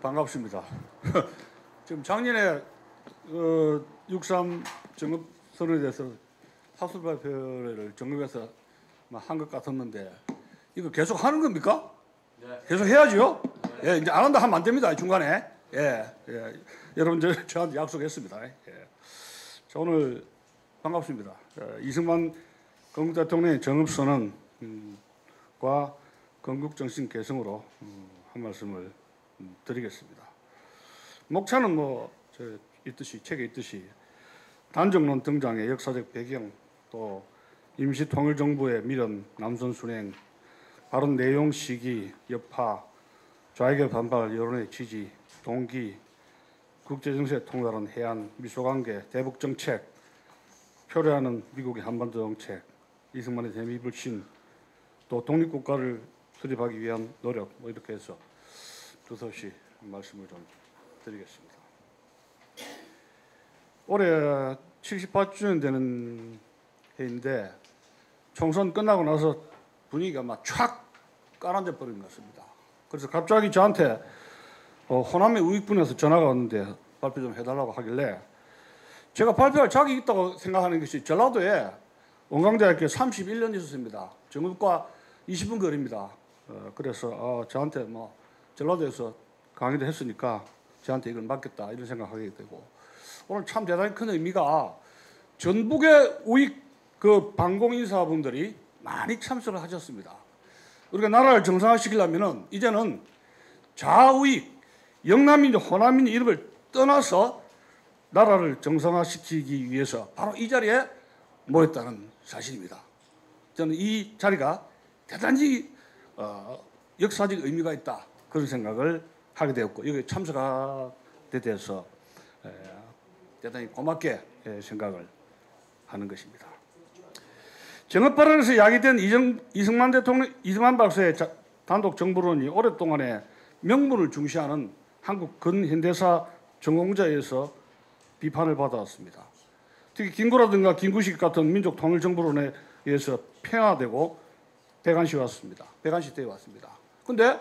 반갑습니다. 지금 작년에 6.3 정급 선언에 대해서 학술 발표를 정급에서 한 것 같았는데 이거 계속 하는 겁니까? 네. 계속 해야죠. 네. 예, 이제 안 한다 하면 안 됩니다. 중간에. 예, 예. 여러분 저한테 약속했습니다. 예. 자, 오늘 반갑습니다. 이승만 건국 대통령의 정급 선언과 건국 정신 개성으로 한 말씀을 드리겠습니다. 목차는 있듯이 책에 있듯이 단정론 등장의 역사적 배경, 또 임시 통일정부의 미련, 남선 순행, 발언 내용, 시기, 여파, 좌익의 반발, 여론의 지지, 동기, 국제정세에 통달한 해안, 미소관계, 대북정책, 표류하는 미국의 한반도 정책, 이승만의 대미불신, 또 독립국가를 수립하기 위한 노력, 이렇게 해서 두서없이 말씀을 좀 드리겠습니다. 올해 78주년 되는 해인데 총선 끝나고 나서 분위기가 막 촥 가라앉아 버린 것 같습니다. 그래서 갑자기 저한테 호남의 우익분에서 전화가 왔는데 발표 좀 해달라고 하길래 제가 발표할 자격이 있다고 생각하는 것이 전라도에 원광대학교 31년 있었습니다. 정읍과 20분 거리입니다. 그래서 저한테 전라도에서 강의를 했으니까 저한테 이걸 맡겼다 이런 생각하게 되고, 오늘 참 대단히 큰 의미가 전북의 우익 반공 인사분들이 많이 참석을 하셨습니다. 우리가 나라를 정상화시키려면은 이제는 좌우익, 영남인, 호남인 이런 걸 떠나서 나라를 정상화시키기 위해서 바로 이 자리에 모였다는 사실입니다. 저는 이 자리가 대단히 역사적 의미가 있다, 그런 생각을 하게 되었고, 여기 참석하게 돼서 대단히 고맙게 생각을 하는 것입니다. 정업 발언에서 이야기된 이승만 대통령, 이승만 박사의 단독 정부론이 오랫동안의 명분을 중시하는 한국 근현대사 전공자에서 비판을 받아왔습니다. 특히 김구라든가 김구식 같은 민족 통일 정부론에 의해서 폐하되고 배관시 때에 왔습니다. 근데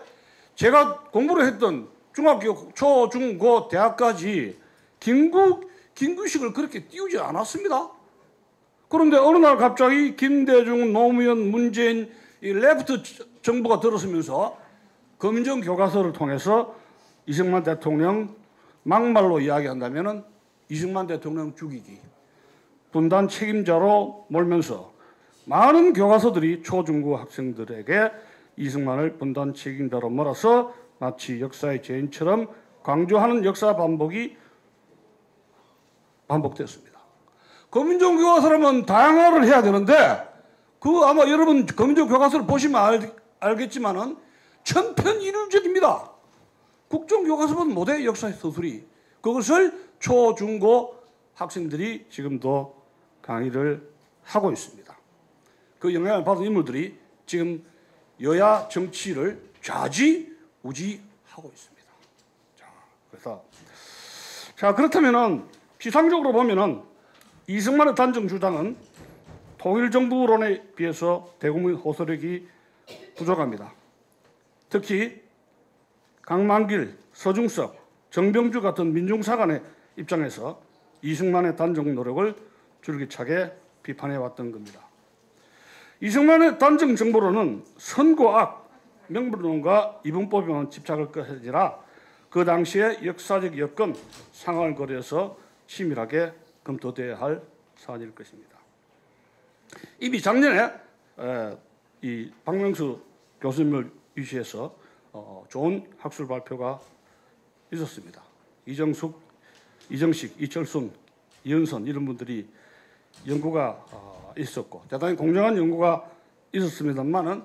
제가 공부를 했던 중학교, 초, 중, 고, 대학까지 김구식을 그렇게 띄우지 않았습니다. 그런데 어느 날 갑자기 김대중, 노무현, 문재인 이 레프트 정부가 들어서면서 검정 교과서를 통해서 이승만 대통령, 막말로 이야기한다면은 이승만 대통령 죽이기, 분단 책임자로 몰면서 많은 교과서들이 초중고 학생들에게 이승만을 분단 책임자로 몰아서 마치 역사의 죄인처럼 강조하는 역사 반복됐습니다. 검정 교과서라면 다양화를 해야 되는데 아마 여러분 검정 교과서를 보시면 알겠지만은 천편일률적입니다. 국정교과서는 못해, 역사의 서술이. 그것을 초, 중, 고 학생들이 지금도 강의를 하고 있습니다. 그 영향을 받은 인물들이 지금 여야 정치를 좌지우지하고 있습니다. 그렇다면은 피상적으로 보면은 이승만의 단정 주장은 통일정부론에 비해서 대국민 호소력이 부족합니다. 특히 강만길, 서중석, 정병주 같은 민중사관의 입장에서 이승만의 단정 노력을 줄기차게 비판해왔던 겁니다. 이승만의 단정 정보론은 선고악, 명분론과 이분법에만 집착할 것이 아니라 그 당시의 역사적 여건, 상황을 고려해서 치밀하게 검토돼야 할 사안일 것입니다. 이미 작년에 이 박명수 교수님을 위시해서 좋은 학술 발표가 있었습니다. 이정식, 이철순, 이은선 이런 분들이 연구가 있었고 대단히 공정한 연구가 있었습니다만은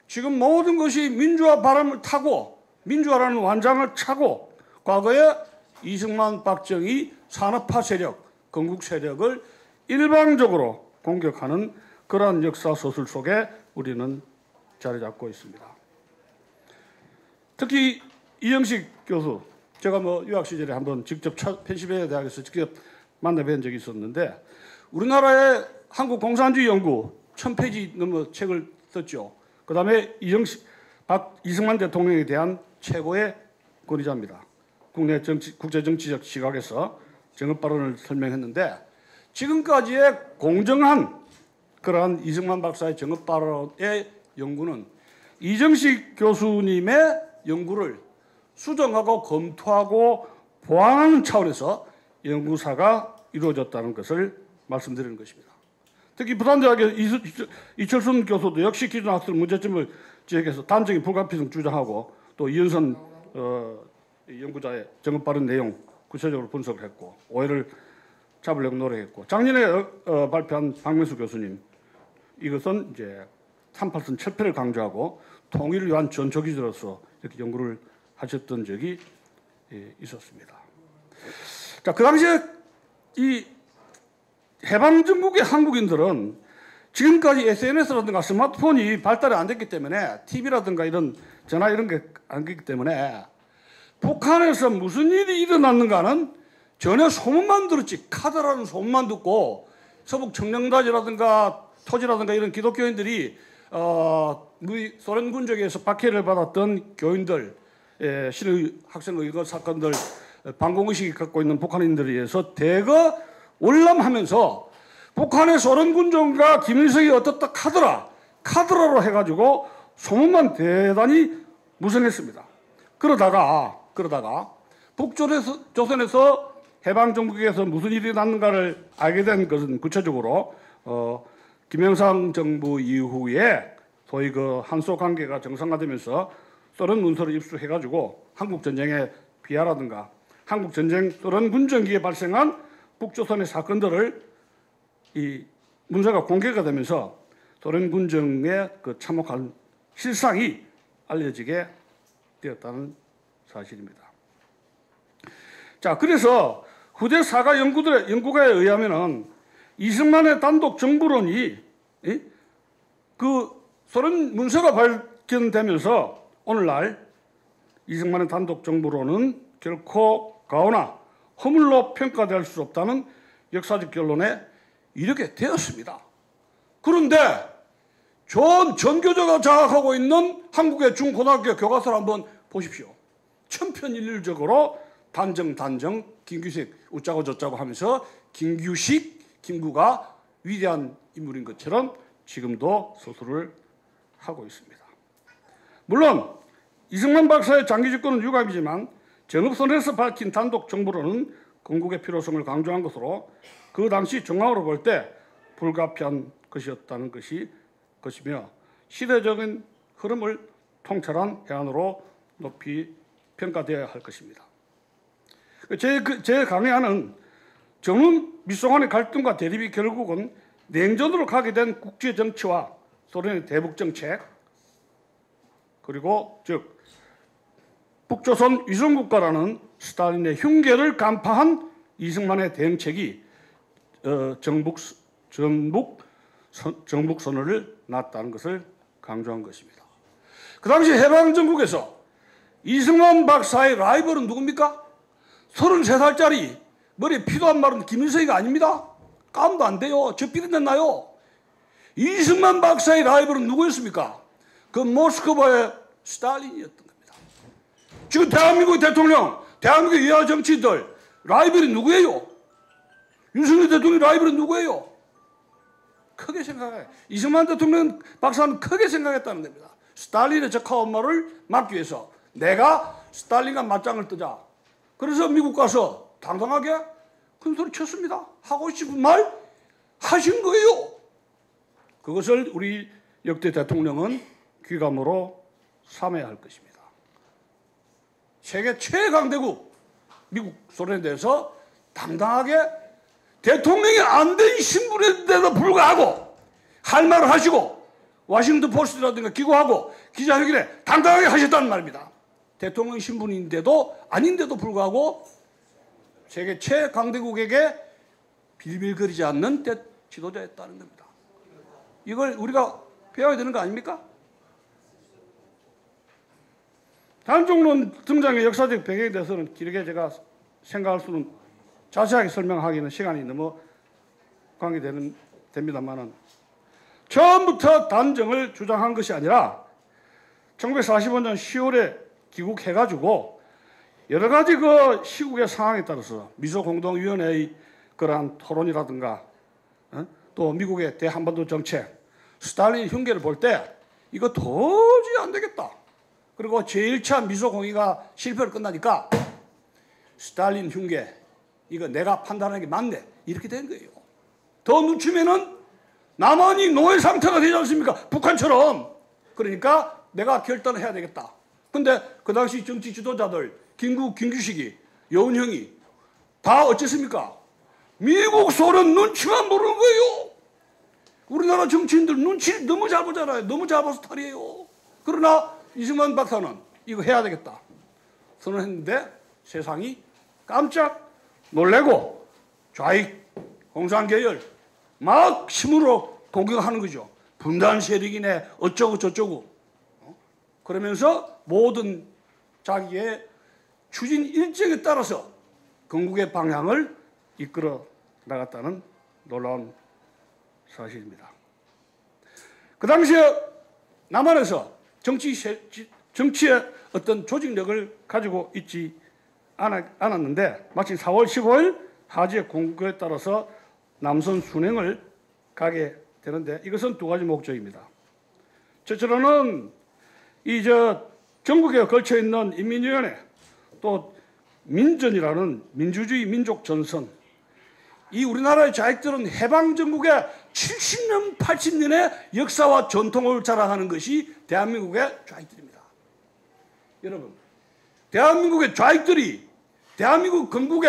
지금 모든 것이 민주화 바람을 타고 민주화라는 완장을 차고 과거에 이승만, 박정희 산업화 세력, 건국 세력을 일방적으로 공격하는 그러한 역사 소설 속에 우리는 자리 잡고 있습니다. 특히 이정식 교수, 제가 유학 시절에 한번 직접 펜실베이니아 대학에서 직접 만나뵌 적이 있었는데 우리나라의 한국 공산주의 연구 1000페이지 넘는 책을 썼죠. 그 다음에 이승만 대통령에 대한 최고의 권위자입니다. 국제 정치적 시각에서 정업 발언을 설명했는데 지금까지의 공정한 그러한 이승만 박사의 정업 발언의 연구는 이정식 교수님의 연구를 수정하고 검토하고 보완하는 차원에서 연구사가 이루어졌다는 것을 말씀드리는 것입니다. 특히 부산대학의 이철순 교수도 역시 기존학술 문제점을 지적해서 단적인 불가피성 주장하고 또 이은선 연구자의 정업 발언 내용 구체적으로 분석을 했고 오해를 잡으려고 노력했고 작년에 발표한 박명수 교수님 이것은 이제 38선 철폐를 강조하고 통일을 위한 전초기지로서 이렇게 연구를 하셨던 적이 있었습니다. 자, 그 당시에 이 해방전국의 한국인들은 지금까지 SNS라든가 스마트폰이 발달이 안 됐기 때문에 TV라든가 이런 전화 이런 게 안 됐기 때문에 북한에서 무슨 일이 일어났는가는 전혀 소문만 들었지 카드라는 소문만 듣고 서북 청령단이라든가 토지라든가 이런 기독교인들이 소련 군적에서 박해를 받았던 교인들, 신의 학생 의거 사건들, 반공의식이 갖고 있는 북한인들에 의해서 대거 월남하면서 북한의 소련 군정과 김일성이 어떻다 카드라로 해가지고 소문만 대단히 무성했습니다. 그러다가 북조선에서 해방정국에서 무슨 일이 났는가를 알게 된 것은 구체적으로 김영삼 정부 이후에 소위 그 한소 관계가 정상화되면서 소련 문서를 입수해가지고 한국 전쟁의 비하라든가 한국 전쟁 소련 군정기에 발생한 북조선의 사건들을 이 문서가 공개가 되면서 소련 군정에 그 참혹한 실상이 알려지게 되었다는 사실입니다. 자, 그래서 후대 사가 연구가에 의하면은 이승만의 단독 정부론이 그 소련 문서가 발견되면서 오늘날 이승만의 단독 정부론은 결코 가오나 허물로 평가될 수 없다는 역사적 결론에 이르게 되었습니다. 그런데 전교조가 장악하고 있는 한국의 중고등학교 교과서를 한번 보십시오. 천편일률적으로 단정, 김규식 웃자고 저자고 하면서 김구가 위대한 인물인 것처럼 지금도 서술을 하고 있습니다. 물론 이승만 박사의 장기 집권은 유감이지만 정읍선에서 밝힌 단독 정부로는 건국의 필요성을 강조한 것으로 그 당시 정황으로 볼 때 불가피한 것이었다는 것이며 시대적인 흐름을 통찰한 해안으로 높이 평가되어야 할 것입니다. 제 강의하는 정은 미소간의 갈등과 대립이 결국은 냉전으로 가게 된 국제 정치와 소련의 대북 정책 그리고 즉 북조선 위성국가라는 스탈린의 흉계를 간파한 이승만의 대응책이 정북 선언을 낳았다는 것을 강조한 것입니다. 그 당시 해방정국에서 이승만 박사의 라이벌은 누굽니까? 33살짜리 머리에 피도 안 마른 김일성이가 아닙니다. 까움도 안 돼요. 저 삐져냈나요? 이승만 박사의 라이벌은 누구였습니까? 그 모스크바의 스탈린이었던 겁니다. 지금 대한민국 대통령, 대한민국 여야 정치인들 라이벌이 누구예요? 윤석열 대통령 라이벌은 누구예요? 크게 생각해. 이승만 대통령 박사는 크게 생각했다는 겁니다. 스탈린의 적하한 말을 막기 위해서 내가 스탈린과 맞짱을 뜨자. 그래서 미국 가서 당당하게 큰 소리 쳤습니다. 하고 싶은 말 하신 거예요. 그것을 우리 역대 대통령은 귀감으로 삼아야 할 것입니다. 세계 최강대국 미국 소련에 대해서 당당하게 대통령이 안 된 신분인데도 불구하고 할 말을 하시고 워싱턴 포스트라든가 기고하고 기자회견에 당당하게 하셨다는 말입니다. 대통령 신분인데도 아닌데도 불구하고 세계 최강대국에게 빌빌거리지 않는 지도자였다는 겁니다. 이걸 우리가 배워야 되는 거 아닙니까? 단종론 등장의 역사적 배경에 대해서는 길게 제가 생각할 수는 자세하게 설명하기는 시간이 너무 관계됩니다만은 처음부터 단정을 주장한 것이 아니라 1945년 10월에 귀국해가지고 여러 가지 그 시국의 상황에 따라서 미소공동위원회의 그러한 토론이라든가 또 미국의 대한반도 정책, 스탈린 흉계를 볼 때 이거 도저히 안 되겠다. 그리고 제1차 미소공의가 실패로 끝나니까 스탈린 흉계, 이거 내가 판단하는 게 맞네. 이렇게 된 거예요. 더 늦추면은 남한이 노예 상태가 되지 않습니까? 북한처럼. 그러니까 내가 결단을 해야 되겠다. 근데 그 당시 정치 지도자들, 김규식이, 여운형이 다 어쨌습니까? 미국, 소련 눈치만 보는 거예요. 우리나라 정치인들 눈치 너무 잘 보잖아요. 너무 잘 봐서 탈이에요. 그러나 이승만 박사는 이거 해야 되겠다 선언했는데 세상이 깜짝 놀래고 좌익 공산계열 막 힘으로 공격하는 거죠. 분단 세력이네 어쩌고 저쩌고. 그러면서 모든 자기의 추진 일정에 따라서 건국의 방향을 이끌어 나갔다는 놀라운 사실입니다. 그 당시에 남한에서 정치의 어떤 조직력을 가지고 있지 않았는데 마침 4월 15일 하지의 공고에 따라서 남선 순행을 가게 되는데 이것은 두 가지 목적입니다. 첫째로는 전국에 걸쳐 있는 인민위원회 또 민전이라는 민주주의 민족 전선, 이 우리나라의 좌익들은 해방 전국의 70년, 80년의 역사와 전통을 자랑하는 것이 대한민국의 좌익들입니다. 여러분, 대한민국의 좌익들이 대한민국 건국에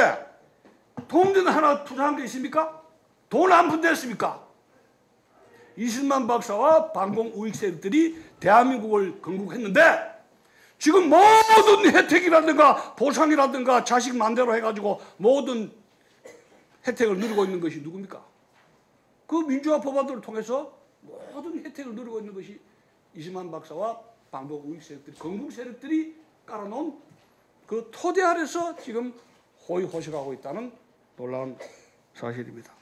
돈은 하나 투자한 게 있습니까? 돈 한 푼 됐습니까? 이승만 박사와 반공 우익 세력들이 대한민국을 건국했는데 지금 모든 혜택이라든가 보상이라든가 자식 마음대로 해가지고 모든 혜택을 누리고 있는 것이 누굽니까? 그 민주화 법안들을 통해서 모든 혜택을 누리고 있는 것이 이승만 박사와 반공 우익 세력들이, 건국 세력들이 깔아놓은 그 토대 아래서 지금 호의호식하고 있다는 놀라운 사실입니다.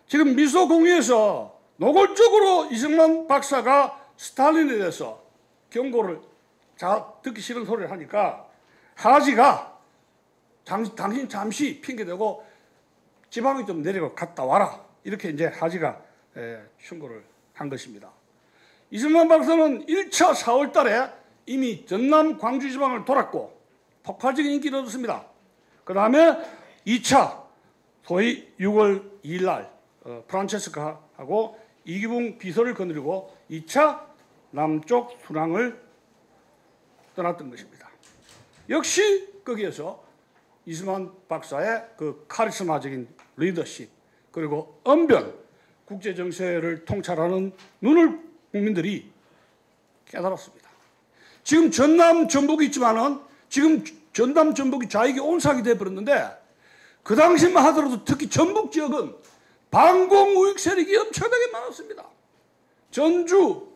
지금 미소공의에서 노골적으로 이승만 박사가 스탈린에 대해서 경고를 듣기 싫은 소리를 하니까 하지가 당신 잠시 핑계대고 지방에 좀 내려가 갔다 와라. 이렇게 이제 하지가 충고를 한 것입니다. 이승만 박사는 1차 4월 달에 이미 전남 광주 지방을 돌았고 폭발적인 인기를 얻었습니다. 그 다음에 2차 소위 6월 2일 날 프란체스카하고 이기붕 비서를 거느리고 2차 남쪽 순항을 떠났던 것입니다. 역시 거기에서 이승만 박사의 그 카리스마적인 리더십 그리고 언변, 국제 정세를 통찰하는 눈을 국민들이 깨달았습니다. 지금 전남 전북이 있지만은 지금 전남 전북이 좌익이 온상이 되어버렸는데 그 당시만 하더라도 특히 전북 지역은 반공 우익 세력이 엄청나게 많았습니다. 전주,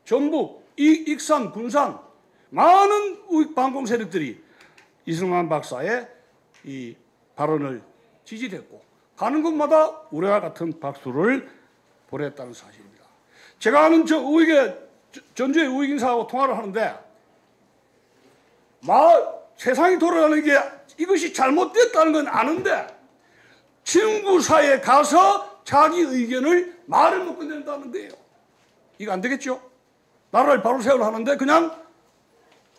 전북, 익산, 군산 많은 우익 반공 세력들이 이승만 박사의 이 발언을 지지했고 가는 곳마다 우리와 같은 박수를 보냈다는 사실입니다. 제가 아는 전주의 우익 인사하고 통화를 하는데 세상이 돌아가는 게 이것이 잘못됐다는 건 아는데 친구 사이에 가서 자기 의견을 말을 못 꺼낸다는 거예요. 이거 안 되겠죠? 나라를 바로 세우려 하는데 그냥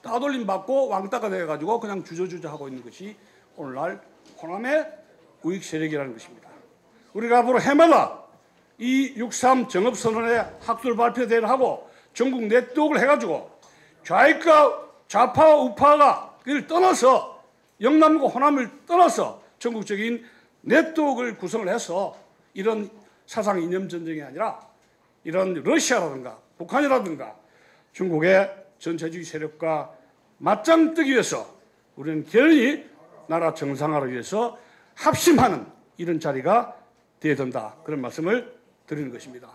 따돌림 받고 왕따가 되어가지고 그냥 주저주저 하고 있는 것이 오늘날 호남의 우익 세력이라는 것입니다. 우리가 앞으로 해마다 이 6.3 정업선언의 학술 발표대회를 하고 전국 네트워크를 해가지고 좌익과 좌파, 우파가 그를 떠나서 영남과 호남을 떠나서 전국적인 네트워크를 구성을 해서 이런 사상 이념 전쟁이 아니라 이런 러시아라든가 북한이라든가 중국의 전체주의 세력과 맞짱 뜨기 위해서 우리는 결연히 나라 정상화를 위해서 합심하는 이런 자리가 되어야 된다. 그런 말씀을 드리는 것입니다.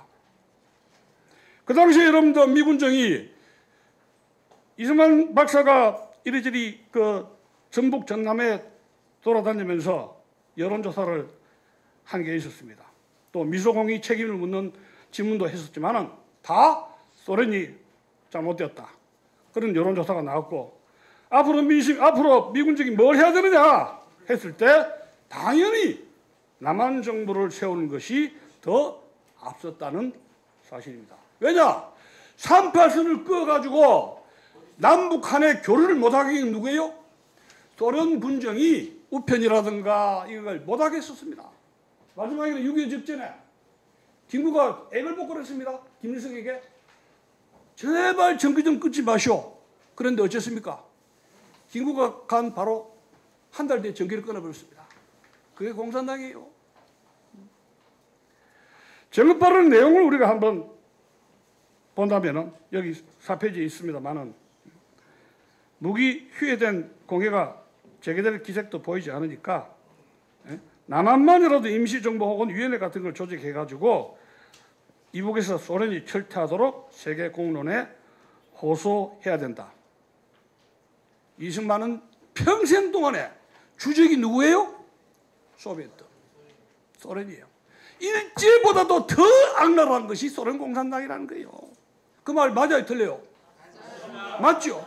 그 당시에 여러분들 미군정이 이승만 박사가 이리저리 그 전북 전남에 돌아다니면서 여론조사를 한 게 있었습니다. 또 미소공의 책임을 묻는 질문도 했었지만은 다 소련이 잘못되었다. 그런 여론조사가 나왔고, 앞으로 미군정이 뭘 해야 되느냐 했을 때 당연히 남한 정부를 세우는 것이 더 앞섰다는 사실입니다. 왜냐? 38선을 끄어가지고 남북한의 교류를 못하게 한 누구예요? 소련 군정이 우편이라든가 이걸 못하게 했었습니다. 마지막에는 6.25 직전에 김구가 액을 복걸했습니다. 김일성에게 제발 전기 좀 끊지 마시오. 그런데 어쨌습니까? 김구가 간 바로 한 달 뒤에 전기를 끊어버렸습니다. 그게 공산당이에요. 정급발언 내용을 우리가 한번 본다면은 여기 4페이지에 있습니다만은 무기 휴예된 공해가 재개될 기색도 보이지 않으니까 남한만이라도 임시정부 혹은 위원회 같은 걸 조직해가지고 이북에서 소련이 철퇴하도록 세계 공론에 호소해야 된다. 이승만은 평생 동안에 주적이 누구예요? 소비에트, 소련이에요. 일제보다도 더 악랄한 것이 소련 공산당이라는 거예요. 그 말 맞아요, 틀려요? 맞죠?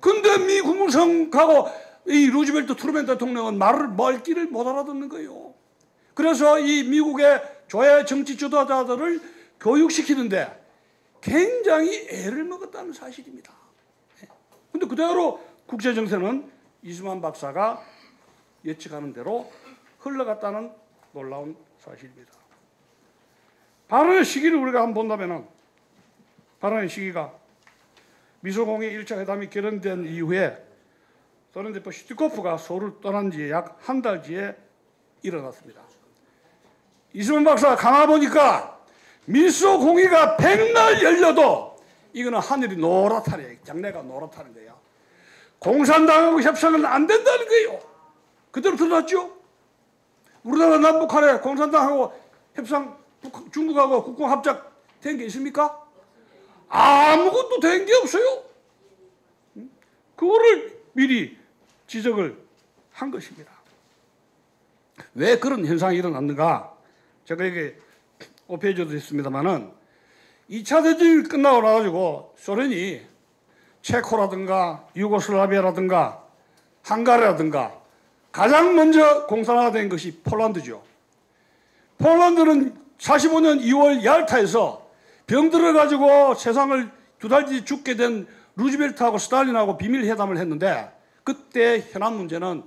근데 미 국무성하고 이 루즈벨트 트루먼 대통령은 말귀를 못 알아듣는 거예요. 그래서 이 미국의 조야 정치 지도자들을 교육시키는데 굉장히 애를 먹었다는 사실입니다. 근데 그대로 국제정세는 이승만 박사가 예측하는 대로 흘러갔다는 놀라운 사실입니다. 발언의 시기를 우리가 한번 본다면 발언의 시기가 미소공의 1차 회담이 결연된 이후에 소련 대표 슈티코프가 서울을 떠난 지 약 한 달 뒤에 일어났습니다. 이승만 박사가 가만보니까 미소공의가 백날 열려도 이거는 하늘이 노랗다네. 장래가 노랗다는 거야. 공산당하고 협상은 안 된다는 거예요. 그대로 들어놨죠? 우리나라 남북한에 공산당하고 협상, 중국하고 국공합작 된 게 있습니까? 아무것도 된 게 없어요. 그거를 미리 지적을 한 것입니다. 왜 그런 현상이 일어났는가? 제가 이게 5페이지도 있습니다만은 2차 대전이 끝나고 나가지고 소련이 체코라든가 유고슬라비아라든가 헝가리라든가 가장 먼저 공산화된 것이 폴란드죠. 폴란드는 45년 2월 얄타에서 병들어가지고 세상을 2달 뒤에 죽게 된 루즈벨트하고 스탈린하고 비밀회담을 했는데 그때 현안 문제는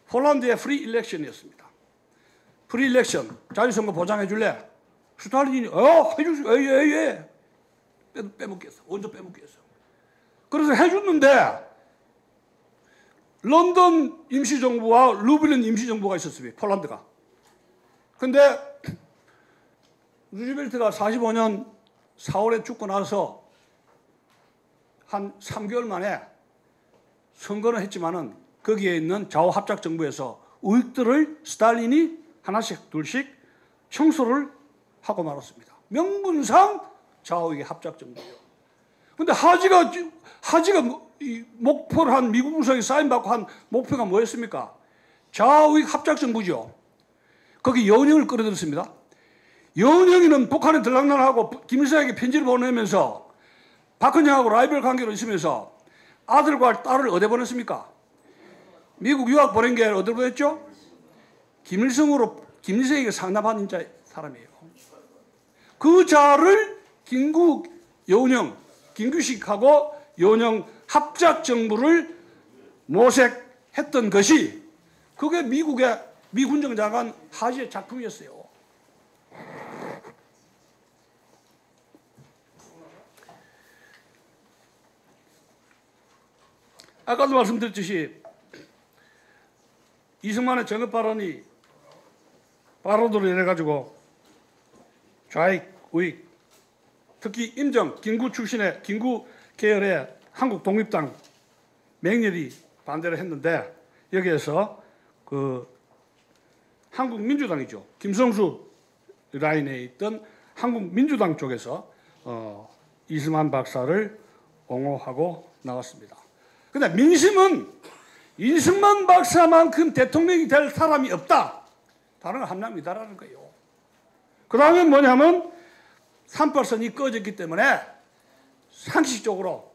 폴란드의 프리 일렉션이었습니다. 프리 일렉션, 자유선거 보장해 줄래? 스탈린이 해주세요. 예. 빼먹겠어. 언제 빼먹겠어. 그래서 해줬는데 런던 임시정부와 루블린 임시정부가 있었습니다. 폴란드가. 근데 루즈벨트가 45년 4월에 죽고 나서 한 3개월 만에 선거는 했지만은 거기에 있는 좌우합작 정부에서 우익들을 스탈린이 하나씩 둘씩 청소를 하고 말았습니다. 명분상 좌우익의 합작 정부예요. 근데 하지가 목표를 한 미국 무성이 사인받고 한 목표가 뭐였습니까? 좌우익 합작 정부죠. 거기 연영을 끌어들였습니다. 연영이는 북한에 들락날하고 김일성에게 편지를 보내면서 박헌영하고 라이벌 관계로 있으면서 아들과 딸을 어디 보냈습니까? 미국 유학 보낸 게 어디로 보냈죠? 김일성에게 상납한 사람이에요. 그 자를 김규식하고 연영 합작 정부를 모색했던 것이 그게 미국의 미 군정장관 하지의 작품이었어요. 아까도 말씀드렸듯이 이승만의 정업 발언이 발언으로 인해가지고 좌익, 우익, 특히 김구 계열의 한국 독립당 맹렬히 반대를 했는데 여기에서 그 한국민주당이죠. 김성수 라인에 있던 한국민주당 쪽에서 이승만 박사를 옹호하고 나왔습니다. 그런데 민심은 이승만 박사만큼 대통령이 될 사람이 없다. 다른 건 한남이다라는 거예요. 그 다음에 뭐냐면 38선이 꺼졌기 때문에 상식적으로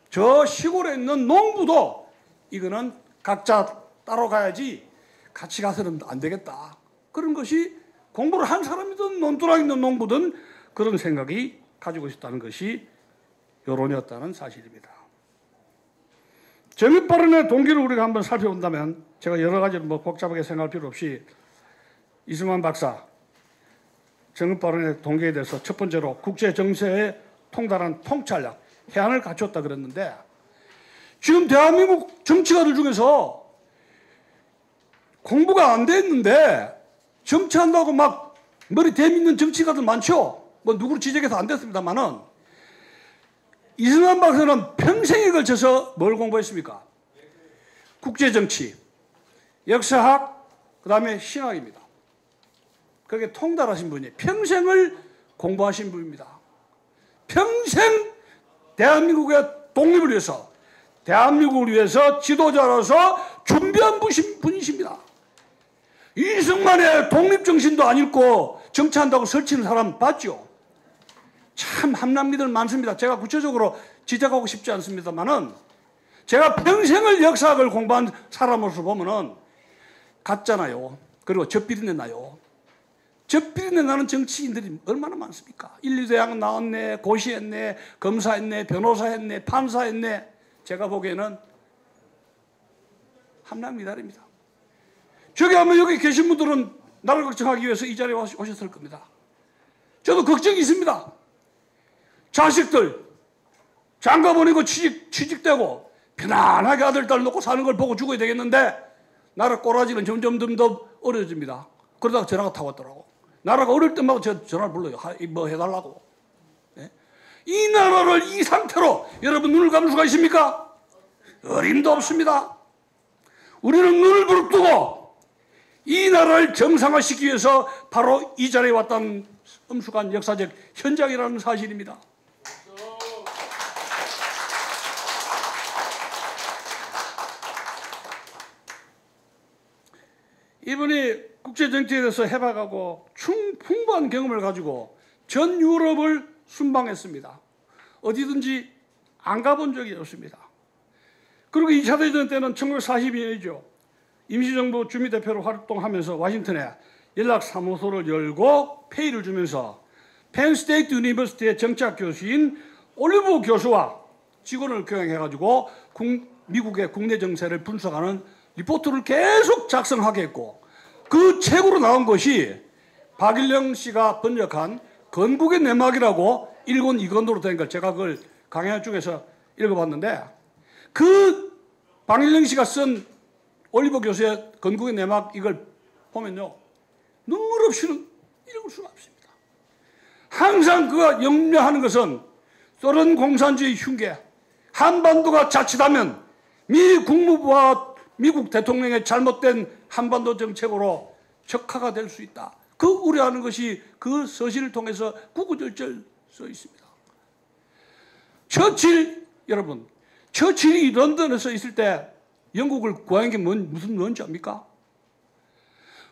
저 시골에 있는 농부도 이거는 각자 따로 가야지 같이 가서는 안 되겠다. 그런 것이 공부를 한 사람이든 논두렁 있는 농부든 그런 생각이 가지고 있었다는 것이 여론이었다는 사실입니다. 정의발언의 동기를 우리가 한번 살펴본다면 제가 여러 가지를 복잡하게 생각할 필요 없이 이승만 박사 정의발언의 동기에 대해서 첫 번째로 국제정세에 통달한 통찰력, 해안을 갖췄다 그랬는데 지금 대한민국 정치가들 중에서 공부가 안 됐는데 정치한다고 막 머리 대밌는 정치가들 많죠. 누구를 지적해서 안 됐습니다만은 이승만 박사는 평생에 걸쳐서 뭘 공부했습니까? 국제정치, 역사학, 그 다음에 신학입니다. 그게 통달하신 분이에요. 평생을 공부하신 분입니다. 평생 대한민국의 독립을 위해서, 대한민국을 위해서 지도자로서 준비한 분이십니다. 이승만의 독립정신도 안 읽고 정치한다고 설치는 사람 봤죠? 참 함남미들 많습니다. 제가 구체적으로 지적하고 싶지 않습니다만은 제가 평생을 역사학을 공부한 사람으로서 보면은 같잖아요. 그리고 젖비린내 나요. 젖비린내 나는 정치인들이 얼마나 많습니까? 1, 2대학 나왔네, 고시했네, 검사했네, 변호사했네, 판사했네. 제가 보기에는 함남미달입니다. 저기 아마 여기 계신 분들은 나를 걱정하기 위해서 이 자리에 오셨을 겁니다. 저도 걱정이 있습니다. 자식들 장가 보내고 취직되고 편안하게 아들, 딸 놓고 사는 걸 보고 죽어야 되겠는데 나라 꼬라지는 점점 더 어려집니다. 그러다가 전화가 타고 왔더라고. 나라가 어릴 때마다 전화를 불러요. 뭐 해달라고. 네? 이 나라를 이 상태로 여러분 눈을 감을 수가 있습니까? 어림도 없습니다. 우리는 눈을 부릅뜨고 이 나라를 정상화시키기 위해서 바로 이 자리에 왔다는 엄숙한 역사적 현장이라는 사실입니다. 이분이 국제정치에 대해서 해박하고 풍부한 경험을 가지고 전 유럽을 순방했습니다. 어디든지 안 가본 적이 없습니다. 그리고 2차 대전 때는 1942년이죠. 임시정부 주미대표로 활동하면서 워싱턴에 연락사무소를 열고 페이를 주면서 펜스테이트 유니버시티의 정치학 교수인 올리브 교수와 직원을 교양해가지고 미국의 국내 정세를 분석하는 리포트를 계속 작성하게 했고 그 책으로 나온 것이 박일영 씨가 번역한 건국의 내막이라고 1권 2권으로 된 걸 제가 그걸 강연 중에서 읽어봤는데 그 박일영 씨가 쓴 올리버 교수의 건국의 내막 이걸 보면요 눈물 없이는 읽을 수가 없습니다. 항상 그가 염려하는 것은 소련 공산주의 흉계, 한반도가 자칫하면 미 국무부와 미국 대통령의 잘못된 한반도 정책으로 적화가 될 수 있다. 그 우려하는 것이 그 서신을 통해서 구구절절 써 있습니다. 처칠, 여러분, 처칠이 런던에서 있을 때 영국을 구한 게 무슨 뭔지 압니까?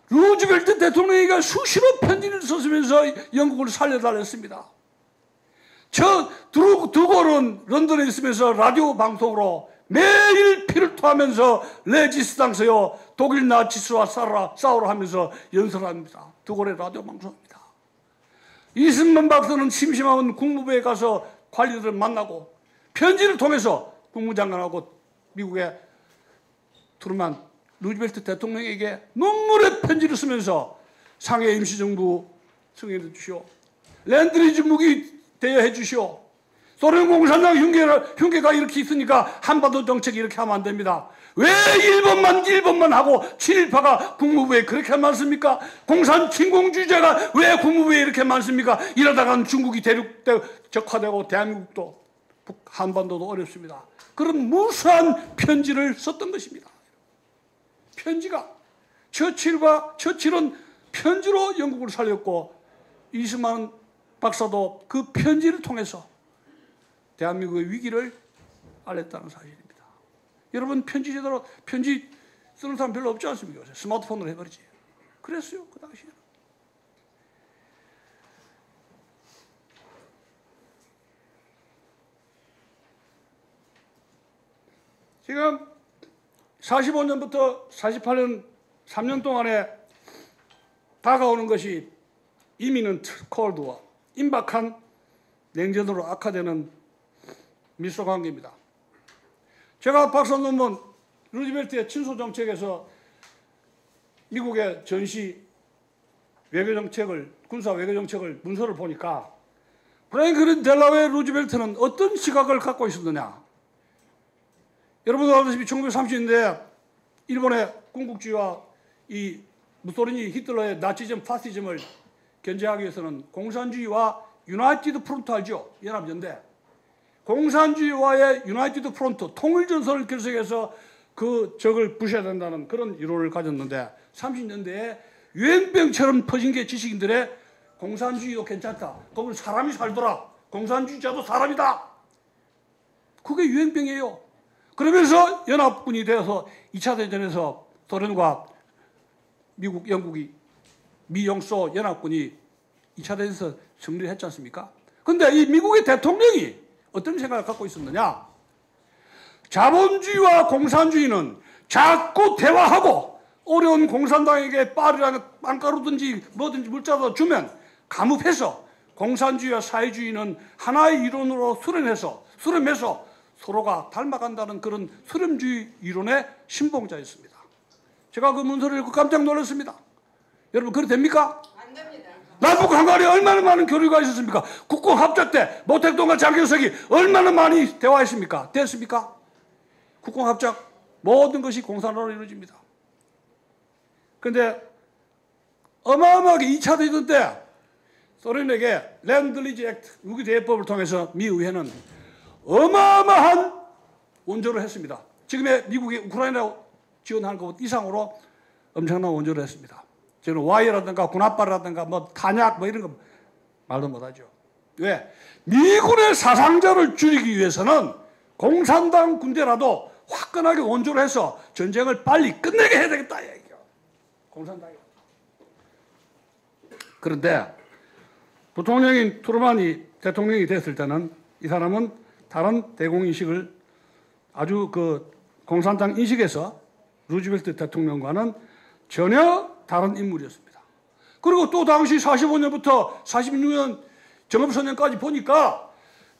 루즈벨트 대통령에게 수시로 편지를 썼으면서 영국을 살려달랬습니다. 드골은 런던에 있으면서 라디오 방송으로 매일 피를 토하면서 레지스탕스요 독일 나치스와 싸우라 하면서 연설합니다. 드골의 라디오 방송입니다. 이승만 박사는 심심하면 국무부에 가서 관리들을 만나고 편지를 통해서 국무장관하고 미국의 트루만 루즈벨트 대통령에게 눈물의 편지를 쓰면서 상해 임시정부 승인해 주시오. 랜드리즈 무기 대여해 주시오. 소련 공산당 흉계가 이렇게 있으니까 한반도 정책이 이렇게 하면 안 됩니다. 왜 일본만 하고 친일파가 국무부에 그렇게 많습니까? 공산 침공주의자가 왜 국무부에 이렇게 많습니까? 이러다가는 중국이 적화되고 대한민국도 한반도도 어렵습니다. 그런 무수한 편지를 썼던 것입니다. 편지가 처칠은 편지로 영국을 살렸고 이승만 박사도 그 편지를 통해서 대한민국의 위기를 알렸다는 사실입니다. 여러분 편지 제대로 편지 쓰는 사람 별로 없지 않습니까? 스마트폰으로 해버리지. 그랬어요 그 당시에는. 지금 45년부터 48년 3년 동안에 다가오는 것이 이미넌트 콜드워, 임박한 냉전으로 악화되는 미소 관계입니다. 제가 박사 논문 루즈벨트의 친소 정책에서 미국의 전시 외교 정책을, 군사 외교 정책을 문서를 보니까 프랭클린 델라웨어 루즈벨트는 어떤 시각을 갖고 있었느냐. 여러분도 알다시피 1930년대 일본의 군국주의와 이 무소리니 히틀러의 나치즘, 파시즘을 견제하기 위해서는 공산주의와 유나이티드 프론트 알죠? 연합연대. 공산주의와의 유나이티드 프론트, 통일전선을 결성해서 그 적을 부셔야 된다는 그런 이론을 가졌는데 30년대에 유행병처럼 퍼진 게 지식인들의 공산주의도 괜찮다. 거기 사람이 살더라. 공산주의자도 사람이다. 그게 유행병이에요. 그러면서 연합군이 되어서 2차 대전에서 소련과 미국, 영국이 미영소 연합군이 2차 대전에서 승리를 했지 않습니까? 그런데 이 미국의 대통령이 어떤 생각을 갖고 있었느냐? 자본주의와 공산주의는 자꾸 대화하고 어려운 공산당에게 빨이라는 빵가루든지 뭐든지 물자도 주면 감읍해서 공산주의와 사회주의는 하나의 이론으로 수렴해서 서로가 닮아간다는 그런 수렴주의 이론의 신봉자였습니다. 제가 그 문서를 읽고 깜짝 놀랐습니다. 여러분 그래도 됩니까? 안 됩니다. 남북 한간에 얼마나 많은 교류가 있었습니까? 국공합작 때 모택동과 장경석이 얼마나 많이 대화했습니까? 됐습니까? 국공합작 모든 것이 공산화로 이루어집니다. 그런데 어마어마하게 2차 대전 때 소련에게 랜드-리즈 액트 무기대여법을 통해서 미 의회는 어마어마한 원조를 했습니다. 지금의 미국이 우크라이나 지원하는 것 이상으로 엄청난 원조를 했습니다. 지금 와이어라든가 군합발이라든가 뭐 탄약 뭐 이런 거 말도 못하죠. 왜? 미군의 사상자를 줄이기 위해서는 공산당 군대라도 화끈하게 원조를 해서 전쟁을 빨리 끝내게 해야 되겠다. 이거. 공산당이. 그런데 부통령인 트루만이 대통령이 됐을 때는 이 사람은 다른 대공인식을 아주 그 공산당 인식에서 루즈벨트 대통령과는 전혀 다른 인물이었습니다. 그리고 또 당시 45년부터 46년 정업선언까지 보니까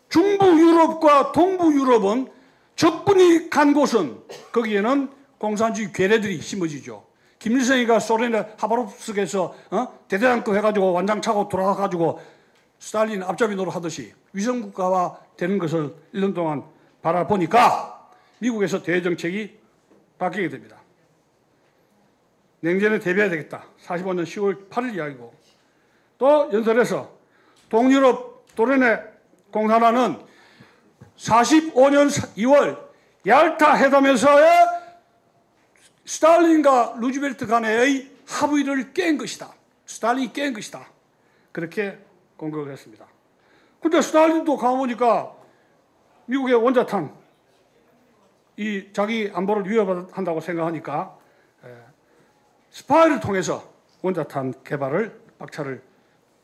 중부 유럽과 동부 유럽은 적군이 간 곳은 거기에는 공산주의 괴뢰들이 심어지죠. 김일성이가 소련의 하바롭스크에서 대대장급 해가지고 완장 차고 돌아가가지고 스탈린 앞잡이 노릇하듯이 위성국가화 되는 것을 1년 동안 바라보니까 미국에서 대정책이 바뀌게 됩니다. 냉전에 대비해야 되겠다. 45년 10월 8일 이야기고 또 연설에서 동유럽 소련의 공산화는 45년 2월 ял타 회담에서의 스탈린과 루즈벨트 간의 합의를 깬 것이다. 스탈린이 깬 것이다. 그렇게 공격을 했습니다. 근데 스탈린도 가보니까 미국의 원자탄 이 자기 안보를 위협한다고 생각하니까 스파이를 통해서 원자탄 개발을 박차를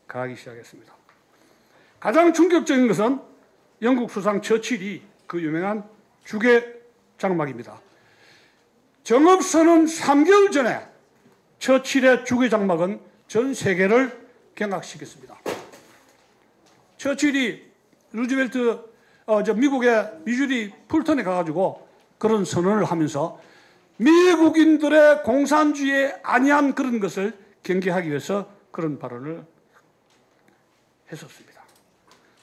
가하기 시작했습니다. 가장 충격적인 것은 영국 수상 처칠이 그 유명한 주계 장막입니다. 정업선언 3개월 전에 처칠의 주계 장막은 전 세계를 경악시켰습니다. 처칠이 루즈벨트 미국의 미주리 풀턴에 가가지고 그런 선언을 하면서 미국인들의 공산주의에 안이한 그런 것을 경계하기 위해서 그런 발언을 했었습니다.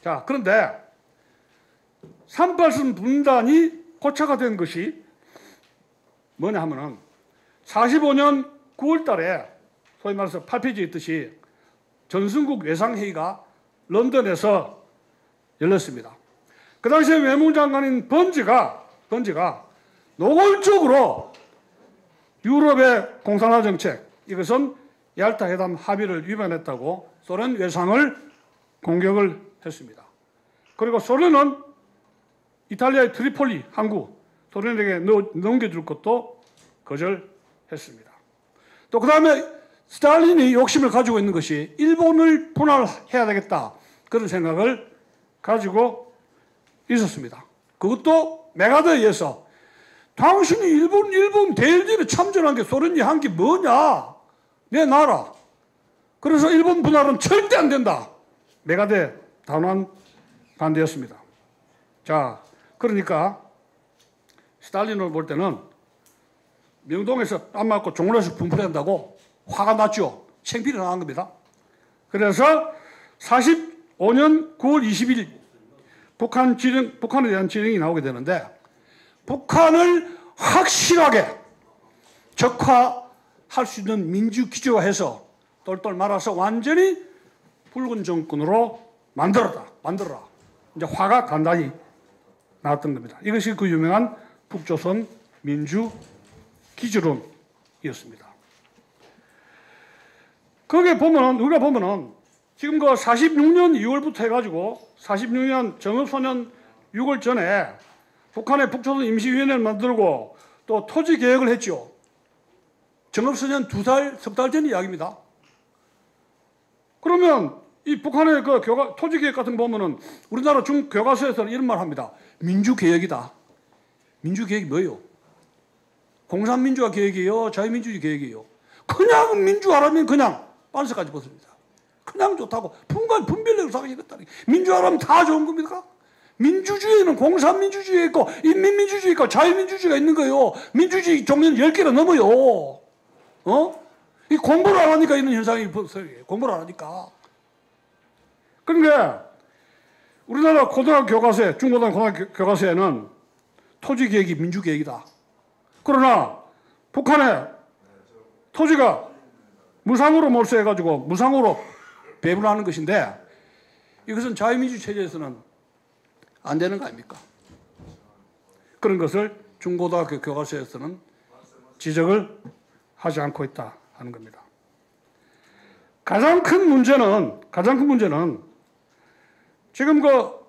자, 그런데 38선 분단이 고차가 된 것이 뭐냐 하면은 45년 9월 달에 소위 말해서 8페이지에 있듯이 전승국 외상회의가 런던에서 열렸습니다. 그 당시에 외무장관인 번지가 노골적으로 유럽의 공산화 정책, 이것은 ял타 회담 합의를 위반했다고 소련 외상을 공격을 했습니다. 그리고 소련은 이탈리아의 트리폴리 항구 소련에게 넘겨줄 것도 거절했습니다. 또 그 다음에 스탈린이 욕심을 가지고 있는 것이 일본을 분할해야 되겠다 그런 생각을 가지고 있었습니다. 그것도 메가드에 의해서 당신이 일본 대일전에 참전한 게 소련이 한 게 뭐냐? 내 나라. 그래서 일본 분할은 절대 안 된다. 메가데 단호한 반대였습니다. 자, 그러니까 스탈린을 볼 때는 명동에서 땀 맞고 종로에서 분풀한다고 화가 났죠. 창피를 당한 겁니다. 그래서 45년 9월 20일 북한에 대한 지령이 나오게 되는데, 북한을 확실하게 적화할 수 있는 민주 기조화해서 똘똘 말아서 완전히 붉은 정권으로 만들어라. 이제 화가 단단히 나왔던 겁니다. 이것이 그 유명한 북조선 민주 기조론이었습니다. 거기에 보면은, 우리가 보면은 지금 그 46년 2월부터 해가지고 46년 정읍소년 6월 전에 북한의 북조선 임시위원회를 만들고 또 토지 개혁을 했죠. 정읍소년 석 달 전 이야기입니다. 그러면 이 북한의 그 토지 개혁 같은 거 보면은 우리나라 교과서에서는 이런 말 합니다. 민주개혁이다. 민주개혁이 뭐예요? 공산민주화 개혁이에요? 자유민주주의 개혁이에요? 그냥 민주화라면 그냥 반석까지 벗습니다. 그냥 좋다고 분별력을 사기겠다니. 민주화라면 다 좋은 겁니까? 민주주의는 공산민주주의 있고 인민민주주의 있고 자유민주주의가 있는 거예요. 민주주의 종류는 10개가 넘어요. 이 공부를 안 하니까 이런 현상이 벌어요. 공부를 안 하니까. 그러니까 우리나라 고등학교 교과서에, 중고등학교 고등학교 교과서에는 토지개혁이 민주개혁이다. 그러나 북한에 토지가 무상으로 몰수해가지고 무상으로 배분하는 것인데, 이것은 자유민주 체제에서는 안 되는 거 아닙니까? 그런 것을 중고등학교 교과서에서는 지적을 하지 않고 있다 하는 겁니다. 가장 큰 문제는 지금 그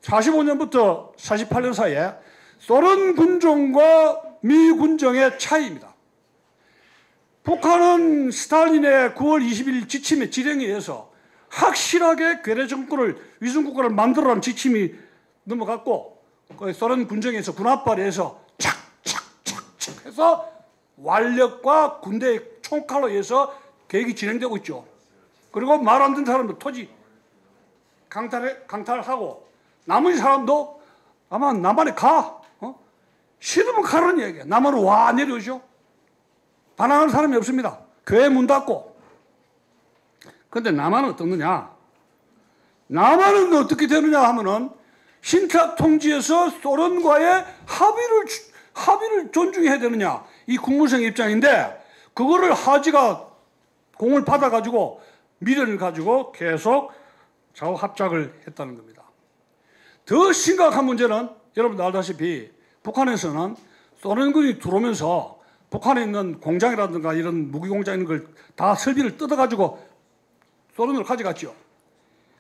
45년부터 48년 사이에 소련 군정과 미 군정의 차이입니다. 북한은 스탈린의 9월 20일 지침의 지령에 의해서 확실하게 괴뢰 정권을, 위성국가를 만들어라는 지침이 넘어갔고, 소련 군정에서 군합발에서 착착착착 해서 완력과 군대의 총칼로 의해서 계획이 진행되고 있죠. 그리고 말 안 듣는 사람도 토지 강탈하고, 나머지 사람도 아마 남한에 가. 싫으면 가라는 얘기야. 남한으로 와 내려오죠. 반항하는 사람이 없습니다. 교회 문 닫고. 그런데 남한은 어떻느냐? 남한은 어떻게 되느냐 하면은 신탁 통지에서 소련과의 합의를 존중해야 되느냐, 이 국무성 입장인데, 그거를 하지가 공을 받아가지고 미련을 가지고 계속 좌우합작을 했다는 겁니다. 더 심각한 문제는 여러분도 알다시피 북한에서는 소련군이 들어오면서 북한에 있는 공장이라든가 이런 무기 공장 있는 걸 다 설비를 뜯어가지고 소련으로 가져갔죠.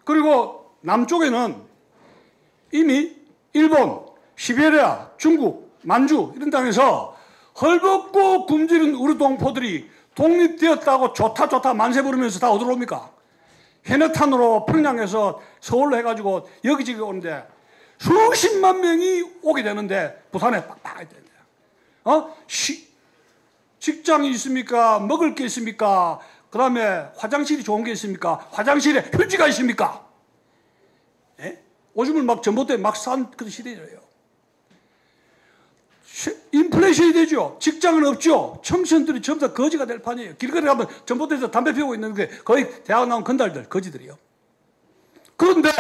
그리고 남쪽에는 이미 일본, 시베리아, 중국, 만주 이런 땅에서 헐벗고 굶주린 우리 동포들이 독립되었다고 좋다 만세 부르면서 다 어디로 옵니까? 해내탄으로 평양에서 서울로 해가지고 여기저기 오는데 수십만 명이 오게 되는데 부산에 빡빡 있대요. 직장이 있습니까? 먹을 게 있습니까? 그 다음에 화장실이 좋은 게 있습니까? 화장실에 휴지가 있습니까? 예? 오줌을 막 전봇대에 막 싼 그런 시대예요. 인플레이션이 되죠. 직장은 없죠. 청소년들이 전부 다 거지가 될 판이에요. 길거리 가면 전봇대에서 담배 피우고 있는 게 거의 대학 나온 건달들, 거지들이요. 그런데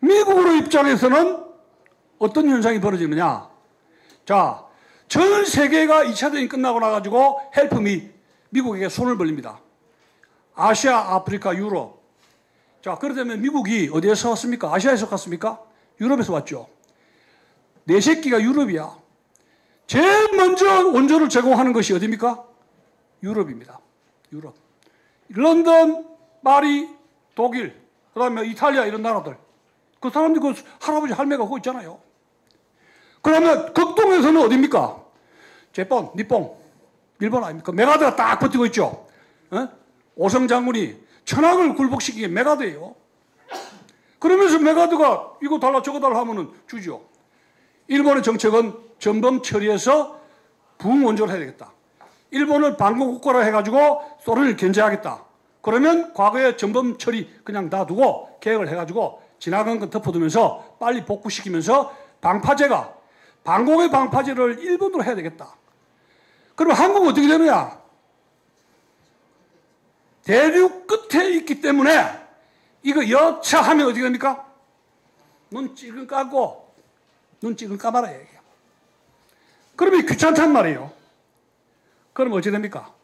미국으로 입장에서는 어떤 현상이 벌어지느냐? 자, 전 세계가 2차 대전이 끝나고 나가지고 헬프미, 미국에게 손을 벌립니다. 아시아, 아프리카, 유럽. 자, 그러다면 미국이 어디에서 왔습니까? 아시아에서 갔습니까? 유럽에서 왔죠. 내 새끼가 유럽이야. 제일 먼저 원조를 제공하는 것이 어디입니까? 유럽입니다. 유럽. 런던, 파리, 독일, 그 다음에 이탈리아 이런 나라들. 그 사람들 그 할아버지 할매가 거기 있잖아요. 그러면 극동에서는 어디입니까? 제폰, 니폰, 일본 아닙니까? 메가드가 딱 버티고 있죠. 오성 장군이 천황을 굴복시키게 메가드예요. 그러면서 메가드가 이거 달라 저거 달라 하면은 주죠. 일본의 정책은 전범 처리해서 부원조를 해야 되겠다. 일본을 반공국가로 해가지고 소련을 견제하겠다. 그러면 과거에 전범 처리 그냥 놔두고 계획을 해가지고 지나간 건 덮어두면서 빨리 복구시키면서 방파제가 반공의 방파제를 일본으로 해야 되겠다. 그럼 한국은 어떻게 되느냐? 대륙 끝에 있기 때문에 이거 여차하면 어떻게 됩니까? 눈 찌근 까고 눈 찌근 까봐라 얘기야. 그러면 귀찮단 말이에요. 그럼 어찌 됩니까?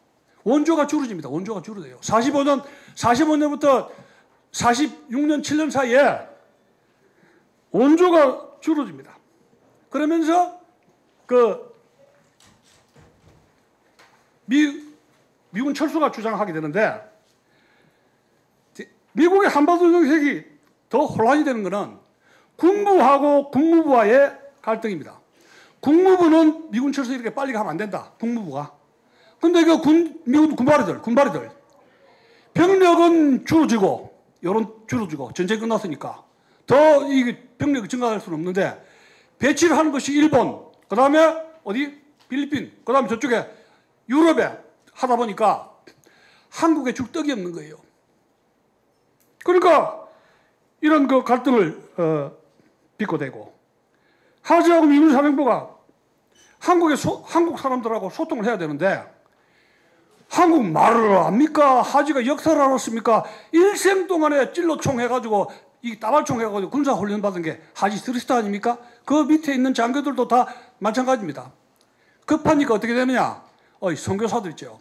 원조가 줄어집니다. 원조가 줄어들어요. 45년부터 46년, 7년 사이에 원조가 줄어집니다. 그러면서 미군 철수가 주장하게 되는데 미국의 한반도 정책이 더 혼란이 되는 것은 국무하고 국무부와의 갈등입니다. 국무부는 미군 철수 이렇게 빨리 가면 안 된다. 국무부가. 근데 미국 군바리들 병력은 줄어지고 줄어지고 전쟁 끝났으니까 더 이게 병력이 증가할 수는 없는데 배치를 하는 것이 일본, 그 다음에 어디? 필리핀, 그 다음에 저쪽에 유럽에 하다 보니까 한국에 줄 떡이 없는 거예요. 그러니까 이런 그 갈등을 빚고대고 하지하고 미군 사령부가 한국 사람들하고 소통을 해야 되는데 한국 말을 압니까? 하지가 역사를 알았습니까? 일생 동안에 찔러총 해가지고 이 따발총 해가지고 군사훈련 받은 게 하지 스리스타 아닙니까? 그 밑에 있는 장교들도 다 마찬가지입니다. 급하니까 어떻게 되느냐? 선교사들 있죠.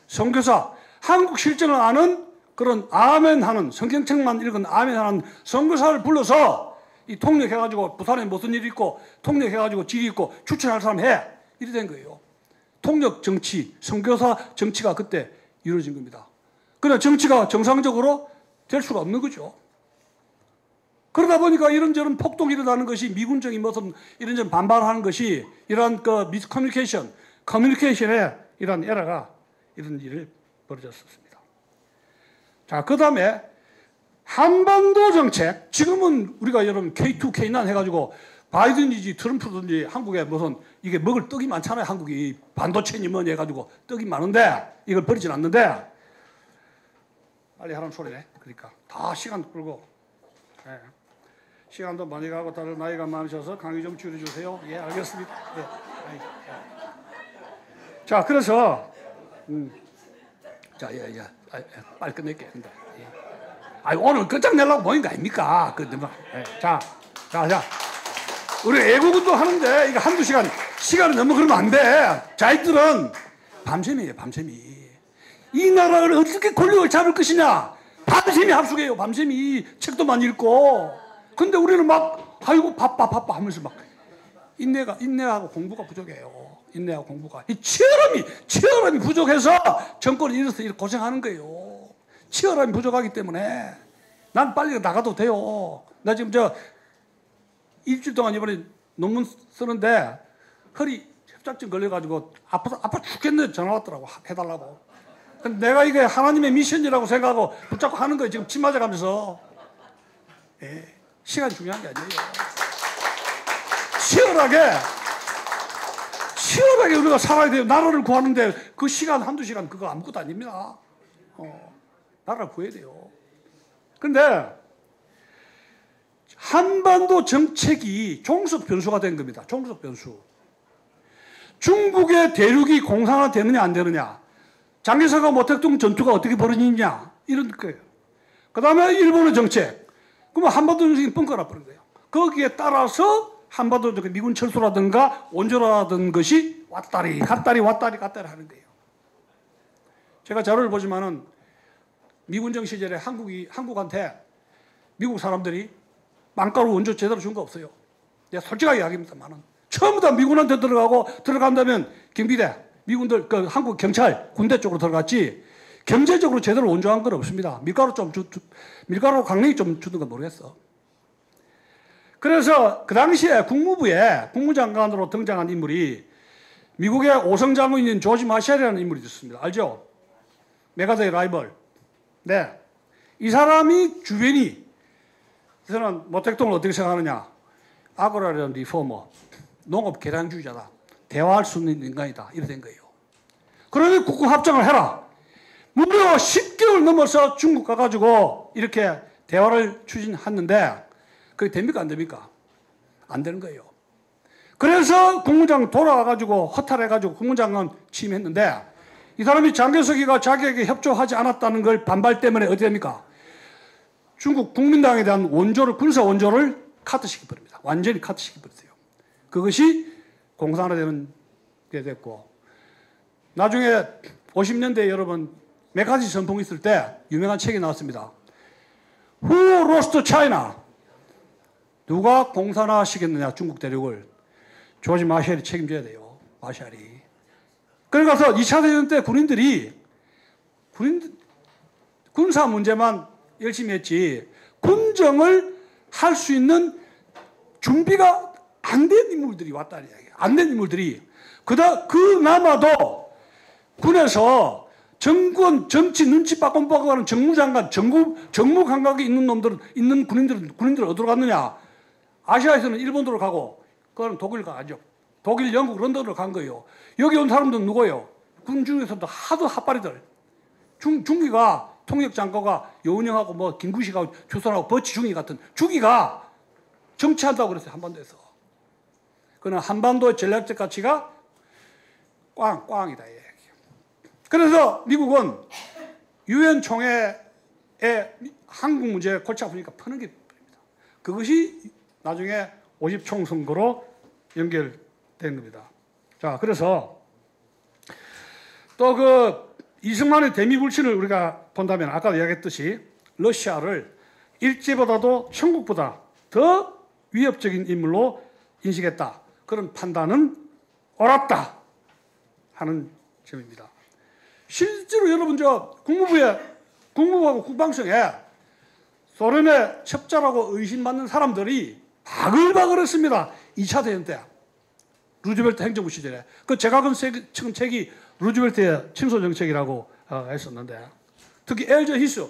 선교사, 한국 실정을 아는 그런 아멘하는 성경책만 읽은 아멘하는 선교사를 불러서 이 통역해가지고 부산에 무슨 일이 있고 통역해가지고 질이 있고 추천할 사람 해. 이래 된 거예요. 통역 정치, 선교사 정치가 그때 이루어진 겁니다. 그러나 정치가 정상적으로 될 수가 없는 거죠. 그러다 보니까 이런저런 폭동이 일어나는 것이 미군적인 무슨 이런저런 반발하는 것이 이러한 커뮤니케이션의 이러한 에러가 이런 일을 벌어졌었습니다. 자, 그 다음에 한반도 정책, 지금은 우리가 여러분 K2, K9 해가지고 바이든이지 트럼프든지 한국에 무슨 이게 먹을 떡이 많잖아요. 한국이 반도체니 뭐니 해가지고 떡이 많은데 이걸 버리진 않는데 빨리 하라는 소리네. 그러니까 다 시간 끌고 시간도 많이 가고 다들 나이가 많으셔서 강의 좀 줄여주세요. 예, 알겠습니다. 네. 자, 그래서 자, 빨리 끝낼게. 근데 오늘 끝장내려고 모인 거 아닙니까? 자, 우리 애국운동 하는데 이거 한두 시간이 너무 그러면 안 돼. 자기들은 밤샘이에요, 밤샘이. 이 나라를 어떻게 권력을 잡을 것이냐? 밤샘이 합숙해요, 밤샘이. 책도 많이 읽고. 근데 우리는 아이고, 바빠 하면서 인내하고 공부가 부족해요. 인내하고 공부가. 이 치열함이 부족해서 정권을 잃어서 이렇게 고생하는 거예요. 치열함이 부족하기 때문에. 난 빨리 나가도 돼요. 나 지금 일주일 동안 이번에 논문 쓰는데 허리 협착증 걸려가지고 아파 죽겠네 전화 왔더라고. 해달라고. 근데 내가 이게 하나님의 미션이라고 생각하고 붙잡고 하는 거예요. 지금 침 맞아가면서. 시간이 중요한 게 아니에요. 치열하게 우리가 살아야 돼요. 나라를 구하는데 그 시간 한두 시간 그거 아무것도 아닙니다. 나라를 구해야 돼요. 근데 한반도 정책이 종속 변수가 된 겁니다. 종속 변수. 중국의 대륙이 공산화되느냐 안 되느냐, 장개석과 모택동 전투가 어떻게 벌어지느냐 이런 거예요. 그 다음에 일본의 정책. 그러면 한반도 정책이 뻥커나 버린 거예요. 거기에 따라서 한반도 정책, 미군 철수라든가 원조라든 것이 왔다리 갔다리 하는 거예요. 제가 자료를 보지만은 미군정 시절에 한국한테 미국 사람들이 망가루 원조 제대로 준 거 없어요. 내가 솔직하게 이야기합니다만은 처음부터 미군한테 들어간다면 경비대, 미군들, 한국 경찰, 군대 쪽으로 들어갔지 경제적으로 제대로 원조한 건 없습니다. 밀가루 강냉이 좀 주는 건 모르겠어. 그래서 그 당시에 국무부에 국무장관으로 등장한 인물이 미국의 오성 장군인 조지 마샬이라는 인물이 있었습니다. 알죠? 메가더의 라이벌. 네. 이 사람이 주변이, 저는 모택동을 어떻게 생각하느냐? 아고라라는 리포머. 농업 개량주의자다. 대화할 수 있는 인간이다. 이렇게 된 거예요. 그러니 국공합작을 해라. 무려 10개월 넘어서 중국 가가지고 이렇게 대화를 추진했는데 그게 됩니까? 안 됩니까? 안 되는 거예요. 그래서 국무장 돌아와가지고 허탈해가지고 국무장관 취임했는데 이 사람이 장개석이가 자기에게 협조하지 않았다는 걸 반발 때문에 어디 됩니까? 중국 국민당에 대한 원조를, 군사 원조를 카트시켜버립니다. 완전히 카트시켜버렸어요. 그것이 공산화되는 게 됐고, 나중에 50년대에 여러분 메카시 선풍 있을 때 유명한 책이 나왔습니다. Who lost China? 누가 공산화시켰느냐 중국 대륙을. 조지 마샬이 책임져야 돼요. 마샬이. 그래서 2차 대전 때 군사 문제만 열심히 했지 군정을 할 수 있는 준비가 안 된 인물들이 왔다는 이야기예요. 안 된 인물들이. 그나마도 군에서 정치 눈치 빠꼼빠꼼 하는 정무장관, 정무 감각이 있는 군인들은 어디로 갔느냐? 아시아에서는 일본으로 가고, 그거는 독일 가죠. 독일, 영국, 런던으로 간 거예요. 여기 온 사람들은 누구예요? 군 중에서도 하도 핫바리들. 중기가, 통역장교가 여운형하고 뭐 김구식하고 조선하고 버치중이 같은 중기가 정치한다고 그랬어요. 한반도에서. 그는 한반도의 전략적 가치가 꽝이다. 그래서 미국은 유엔 총회에 한국 문제에 골치 아프니까 푸는 게 됩니다. 그것이 나중에 50총선거로 연결된 겁니다. 자, 그래서 또 그 이승만의 대미불신을 우리가 본다면 아까 이야기했듯이 러시아를 일제보다도 천국보다 더 위협적인 인물로 인식했다. 그런 판단은 옳았다 하는 점입니다. 실제로 여러분 국무부하고 국방청에 소련의 첩자라고 의심받는 사람들이 바글바글했습니다. 2차 대전 때. 루즈벨트 행정부 시절에. 그 제가 친 책이 루즈벨트의 친소정책이라고 했었는데, 특히 엘저 히스.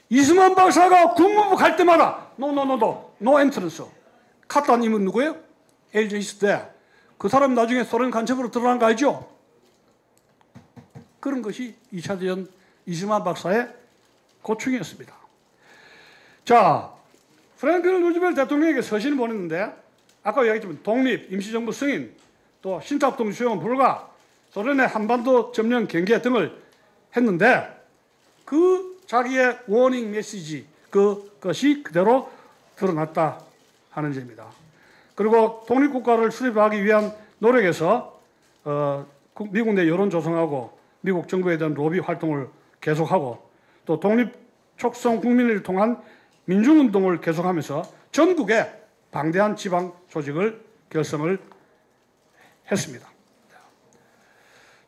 이승만 박사가 국무부 갈 때마다 노 엔트런스. 카트한 인물 누구예요? 엘저 히스 때. 그 사람 나중에 소련 간첩으로 드러난 거 알죠? 그런 것이 2차 대전 이승만 박사의 고충이었습니다. 자, 프랭클린 루즈벨트 대통령에게 서신을 보냈는데 아까 이야기했지만 독립, 임시정부 승인, 또 신탁동 수용은 불가, 소련의 한반도 점령 경계 등을 했는데 그 자기의 워닝 메시지 그것이 그대로 드러났다 하는 점입니다. 그리고 독립국가를 수립하기 위한 노력에서 미국 내 여론 조성하고 미국 정부에 대한 로비 활동을 계속하고 또 독립 촉성 국민을 통한 민중운동을 계속하면서 전국에 방대한 지방 조직을 결성을 했습니다.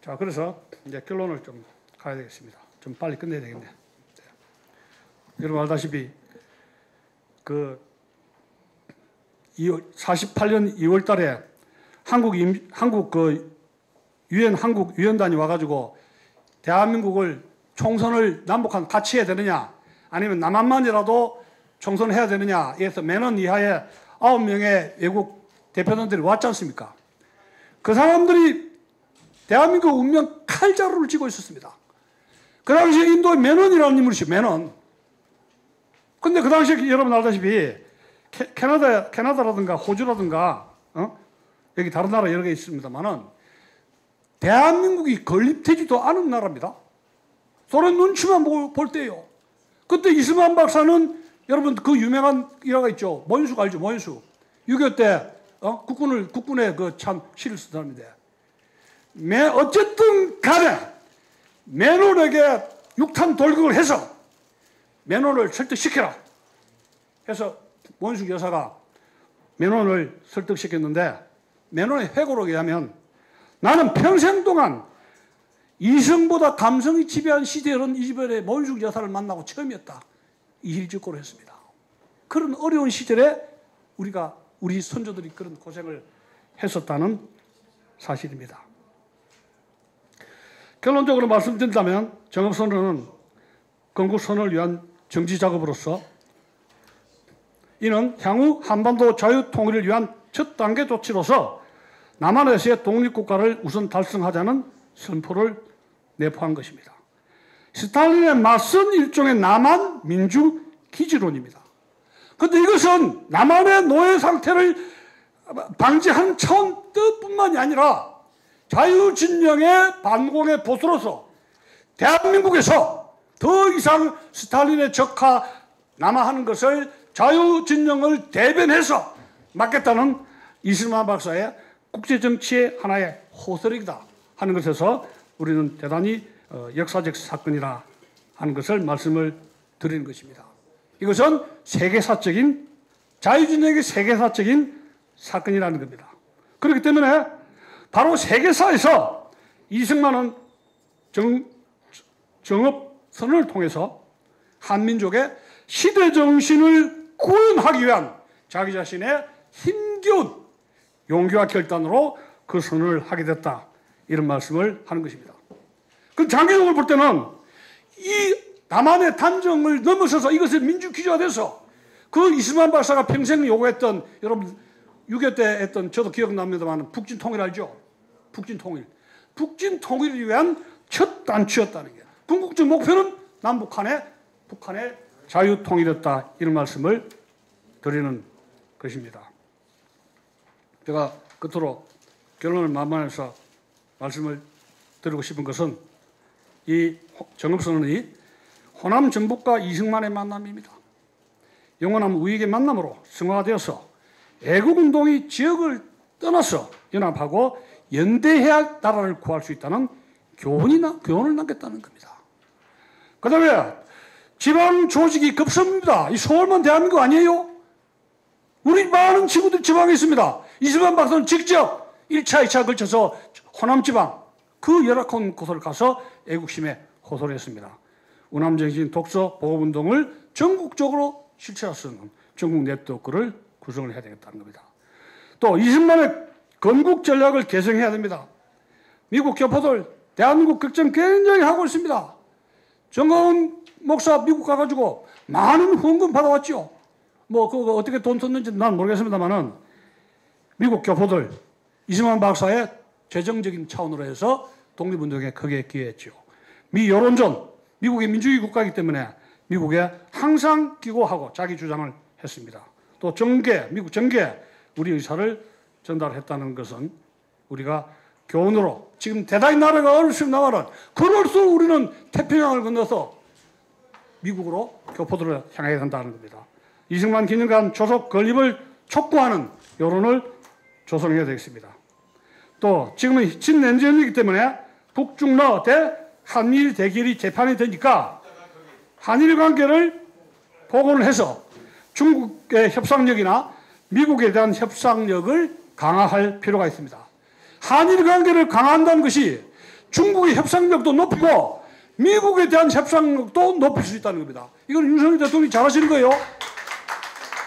자, 그래서 이제 결론을 좀 가야 되겠습니다. 좀 빨리 끝내야 되겠네. 여러분 알다시피 그 48년 2월 달에 한국 그 유엔 한국 위원단이 와가지고 대한민국을 총선을 남북한 같이 해야 되느냐 아니면 남한만이라도 총선을 해야 되느냐 에서 매년 이하의 9명의 외국 대표단들이 왔지 않습니까? 그 사람들이 대한민국 운명 칼자루를 쥐고 있었습니다. 그 당시에 인도의 매넌이라는 인물이죠. 매넌. 근데 그 당시에 여러분 알다시피 캐나다라든가 호주라든가 여기 다른 나라 여러 개 있습니다만은 대한민국이 건립되지도 않은 나라입니다. 소련 눈치만 볼 때요. 그때 이승만 박사는 여러분 그 유명한 일화가 있죠. 모현숙 알죠? 모현숙. 6.25 때 국군의 그 참 시를 쓴 사람인데 어쨌든 간에 매논에게 육탄 돌격을 해서 매논을 설득시켜라 해서 모현숙 여사가 매논을 설득시켰는데 매논의 회고록에 의하면 나는 평생 동안 이성보다 감성이 지배한 시대로는 이집el의 모현숙 여사를 만나고 처음이었다. 이 일직고로 했습니다. 그런 어려운 시절에 우리 선조들이 그런 고생을 했었다는 사실입니다. 결론적으로 말씀드린다면 정읍선언은 건국선언을 위한 정치작업으로서 이는 향후 한반도 자유통일을 위한 첫 단계 조치로서 남한에서의 독립국가를 우선 달성하자는 선포를 내포한 것입니다. 스탈린에 맞선 일종의 남한 민주 기지론입니다. 그런데 이것은 남한의 노예 상태를 방지하는 차원뿐만이 아니라 자유진영의 반공의 보수로서 대한민국에서 더 이상 스탈린의 적화 남하하는 것을 자유진영을 대변해서 막겠다는 이승만 박사의 국제정치의 하나의 호소력이다 하는 것에서 우리는 대단히 역사적 사건이라 하는 것을 말씀을 드리는 것입니다. 이것은 세계사적인 자유진영의 세계사적인 사건이라는 겁니다. 그렇기 때문에 바로 세계사에서 이승만은 정업선언을 통해서 한민족의 시대정신을 구현하기 위한 자기 자신의 힘겨운 용기와 결단으로 그 선언을 하게 됐다. 이런 말씀을 하는 것입니다. 그 장기적으로 볼 때는 이 남한의 단정을 넘어서서 이것을 민주기지화 돼서 그 이승만 박사가 평생 요구했던, 여러분 6.25 때 했던, 저도 기억납니다만 북진 통일 알죠? 북진 통일. 북진 통일을 위한 첫 단추였다는 게, 궁극적 목표는 남북한의 북한의 자유 통일이었다. 이런 말씀을 드리는 것입니다. 제가 끝으로 결론을 만만해서 말씀을 드리고 싶은 것은 이 정업선언이 호남 정북과 이승만의 만남입니다. 영원한 우익의 만남으로 승화되어서 애국운동이 지역을 떠나서 연합하고 연대해야 할 나라를 구할 수 있다는 교훈을 남겼다는 겁니다. 그 다음에 지방 조직이 급습니다. 이 서울만 대한민국 아니에요? 우리 많은 친구들 지방에 있습니다. 이승만 박사는 직접 1차, 2차 걸쳐서 호남지방 그 열악한 곳을 가서 애국심에 호소를 했습니다. 우남정신 독서 보호운동을 전국적으로 실체화 쓰는 전국 네트워크를 구성을 해야 되겠다는 겁니다. 또 이승만의 건국 전략을 개성해야 됩니다. 미국 교포들 대한민국 걱정 굉장히 하고 있습니다. 정가은 목사 미국 가가지고 많은 후원금 받아왔죠. 뭐 그거 어떻게 돈 썼는지 난 모르겠습니다만은 미국 교포들 이승만 박사의 재정적인 차원으로 해서 독립운동에 크게 기여했죠. 미 여론전, 미국의 민주주의 국가이기 때문에 미국에 항상 기고하고 자기 주장을 했습니다. 또 정계, 미국 정계 우리 의사를 전달했다는 것은 우리가 교훈으로, 지금 대단히 나라가 어렵습니다만 그럴수록 우리는 태평양을 건너서 미국으로 교포들을 향해야 한다는 겁니다. 이승만 기념관 조속 건립을 촉구하는 여론을 조성해야 되겠습니다. 또 지금은 신냉전이기 때문에 북중러 대 한일 대결이 재판이 되니까 한일 관계를 복원을 해서 중국의 협상력이나 미국에 대한 협상력을 강화할 필요가 있습니다. 한일 관계를 강화한다는 것이 중국의 협상력도 높이고 미국에 대한 협상력도 높일 수 있다는 겁니다. 이건 윤석열 대통령이 잘하시는 거예요.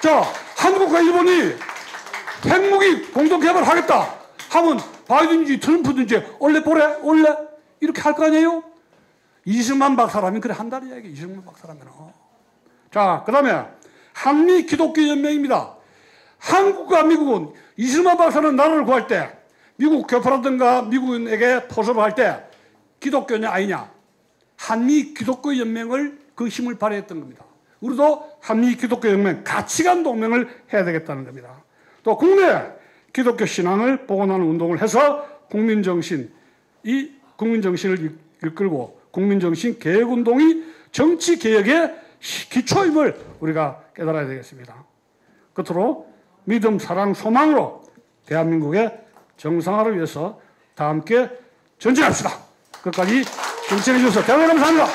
자, 한국과 일본이 핵무기 공동개발하겠다 하면 바이든인지 트럼프든지 원래 이렇게 할 거 아니에요? 이승만 박사라면 그래 한다는 얘기. 이승만 박사라면. 자, 그 다음에 한미 기독교 연맹입니다. 한국과 미국은 이승만 박사는 나라를 구할 때 미국 교포라든가 미국인에게 포섭을 할 때 기독교냐 아니냐 한미 기독교 연맹을 그 힘을 발휘했던 겁니다. 우리도 한미 기독교 연맹 가치관 동맹을 해야 되겠다는 겁니다. 또 국내 기독교 신앙을 복원하는 운동을 해서 국민정신을 이끌고 국민정신 개혁운동이 정치개혁의 기초임을 우리가 깨달아야 되겠습니다. 끝으로 믿음, 사랑, 소망으로 대한민국의 정상화를 위해서 다 함께 전진합시다. 끝까지 경청해 주셔서 대단히 감사합니다.